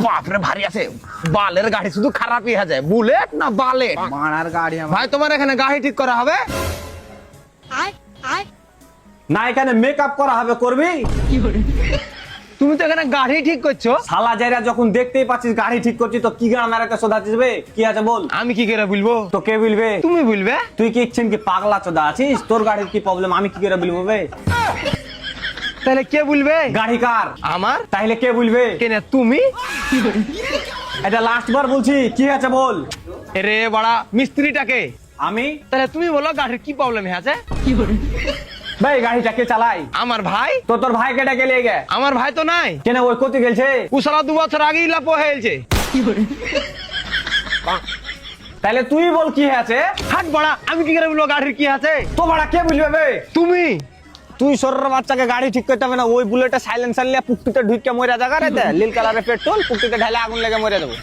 বাপরে ভারী আছে। বালের গাড়ি শুধু খারাপই হয়ে যায়, বুলেট না বালেট। মারার গাড়ি আমার। ভাই তোমার এখানে গাড়ি ঠিক করা হবে? না এখানে মেকআপ করা হবে, করবি? তুমি তো এখানে গাড়ি ঠিক করছো। শালা যাইরা যখন দেখতেই পাচ্ছিস গাড়ি ঠিক করছিস তো কি গ্রামের একটা সোধাচ্ছিস বে? কি আছে বল? আমি কি করে বলবো? তো কে বলবে? তুমি বলবে। তুই কি ইচ্ছেন কি পাগলা চোদা আছিস? তোর গাড়ির কি প্রবলেম আমি কি করে বলবো বে? তাহলে কে বলবে? গাড়ি কার? আমার। তাহলে কে বলবে? কেন তুমি? এটা লাস্ট বার বলছি, কি আছে বল? রে বড়া মিস্ত্রিটাকে। আমি। তাহলে তুমি বলো গাড়ির কি প্রবলেম আছে? ভাই গাড়িটা কে চালাই? আমার ভাই। তো তোর ভাইকে ডেকে নিয়ে গে। আমার ভাই তো নাই। কেন ওই কোথায় গেছে? ও সারা 2 বছর আগেই লাপো হয়েছে। তাহলে তুই বল কি আছে? হাট বড়া, আমি কি করে বলবো গাড়ির কি আছে? তো ভাড়া কে বলবে বে? তুমি। তুই সরের বাচ্চাকে গাড়ি ঠিক করতে হবে না, ওই বুলেটে সাইলেন্সার লিয়ে পুকটিতে ঢুকে মরে জায়গা রে, নীল কালারের পেট্রোল পুকটিতে ঢালে আগুন লেগে মরে যাবো।